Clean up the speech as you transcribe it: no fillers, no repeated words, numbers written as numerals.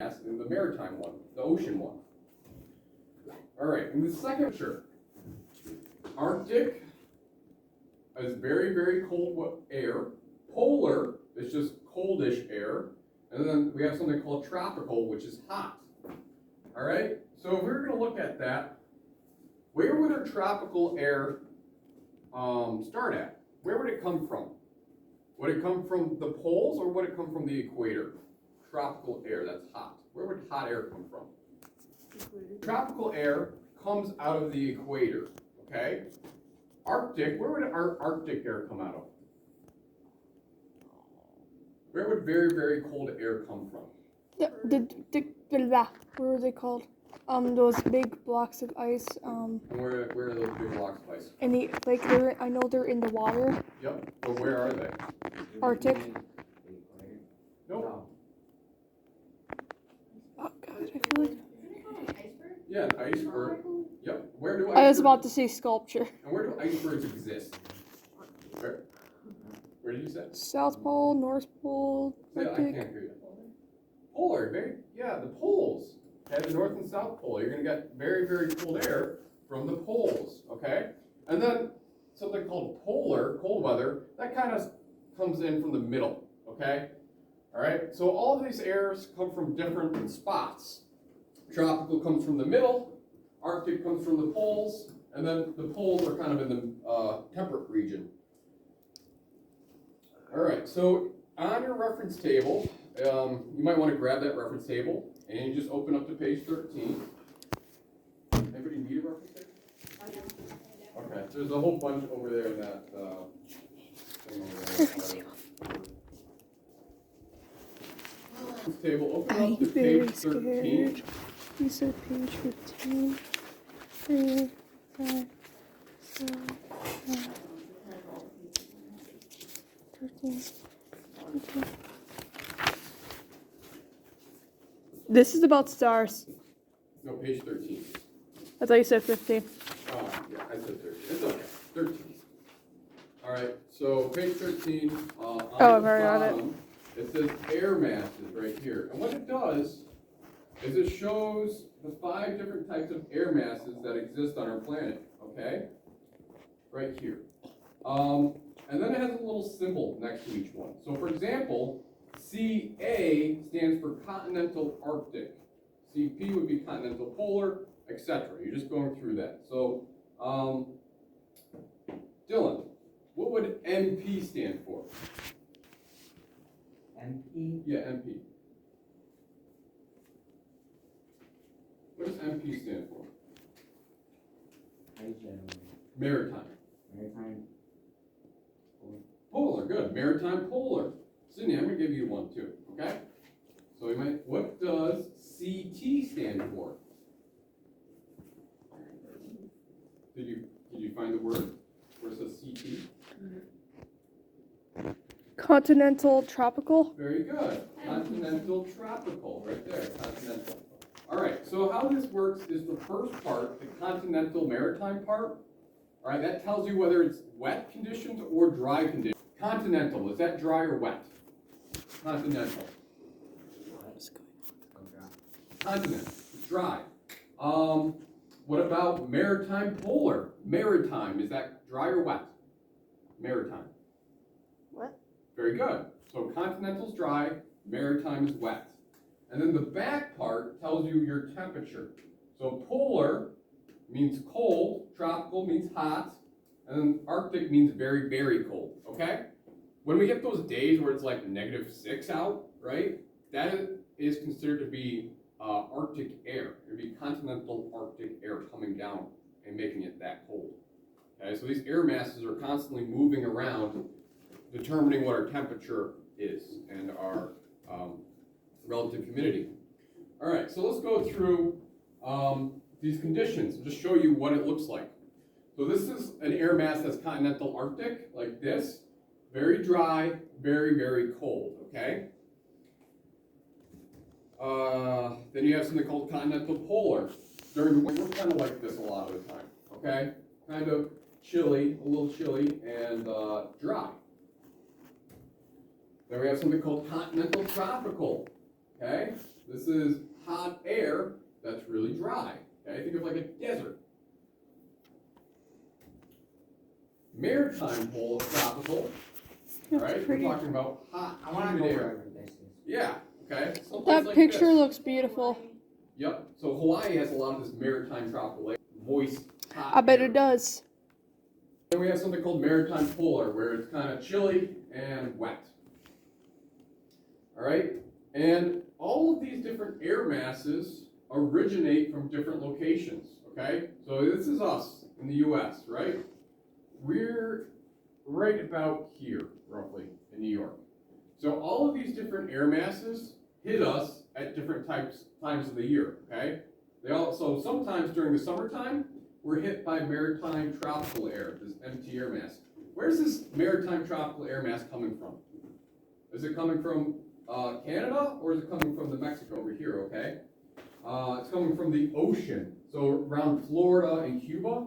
and the maritime one, the ocean one. All right, and the second, sure. Arctic is very, very cold air. Polar is just coldish air. And then we have something called tropical, which is hot. All right, so if we were going to look at that, where would our tropical air start at? Where would it come from? Would it come from the poles or would it come from the equator? Tropical air, that's hot. Where would hot air come from? Equator. Tropical air comes out of the equator, okay? Arctic, where would our Arctic air come out of? Where would very, very cold air come from? What are they called? Those big blocks of ice. And where are those big blocks of ice? In the I know they're in the water. Yep. But where are they? Arctic. Nope. Oh God, I feel like. Yeah, an iceberg. Yep. Where do I was about to say sculpture. And where do icebergs exist? Where? Where did you say? South Pole, North Pole, I Arctic. can't hear you. Polar, the poles. Okay, the North and South Pole. You're going to get very, very cold air from the poles, okay? And then something called polar, cold weather, that kind of comes in from the middle, okay? All right, so all of these airs come from different spots. Tropical comes from the middle, Arctic comes from the poles, and then the poles are kind of in the temperate region. All right, so on your reference table, you might want to grab that reference table and you just open up to page 13. Anybody need a reference table? Okay, there's a whole bunch over there in that thing over there. Reference table, open up to page 13. You said page 15. 3, 5, 7, 8, 13, 14. This is about stars. No, page 13. I thought you said 15. Oh, yeah, I said 13. It's okay. 13. All right, so page 13. On the bottom, it says air masses right here. And what it does is it shows the 5 different types of air masses that exist on our planet, okay? Right here. And then it has a little symbol next to each one. So for example, CA stands for continental Arctic. CP would be continental polar, etc. You're just going through that. So, Dylan, what would MP stand for? MP? Yeah, MP. What does MP stand for? Maritime. Maritime. Polar, good. Maritime polar. Sydney, I'm going to give you one too, okay? So what does CT stand for? Did you find the word where it says CT? Continental tropical. Very good. Continental tropical, right there, continental. All right, so how this works is the first part, the continental maritime part, all right, that tells you whether it's wet conditions or dry conditions. Continental, is that dry or wet? Continental. Continent, it's dry. What about maritime polar? Maritime, is that dry or wet? Maritime. Wet. Very good. So continental's dry, maritime is wet. And then the back part tells you your temperature. So polar means cold, tropical means hot, and then Arctic means very, very cold, okay? When we get those days where it's like -6 out, right? That is considered to be Arctic air. It would be continental Arctic air coming down and making it that cold. Okay, so these air masses are constantly moving around, determining what our temperature is and our relative humidity. All right, so let's go through these conditions and just show you what it looks like. So this is an air mass that's continental Arctic, like this. Very dry, very, very cold, okay? Then you have something called continental polar. During the winter, we're kind of like this a lot of the time, okay? Kind of chilly, a little chilly, and dry. Then we have something called continental tropical, okay? This is hot air that's really dry. Okay, think of like a desert. Maritime pole is tropical. All right, pretty. we're talking about hot, I want to humid go air. wherever this is. Yeah, okay. Someplace That like picture this. looks beautiful. Yep. So Hawaii has a lot of this maritime tropical air, moist, hot I bet air. it does. Then we have something called maritime polar, where it's kind of chilly and wet. All right, and all of these different air masses originate from different locations. Okay, so this is us in the U.S., right? We're right about here, roughly, in New York. So all of these different air masses hit us at different times of the year. Okay, so sometimes during the summertime, we're hit by maritime tropical air, this empty air mass. Where's this maritime tropical air mass coming from? Is it coming from Canada, or is it coming from the Mexico over here, okay? It's coming from the ocean. So around Florida and Cuba,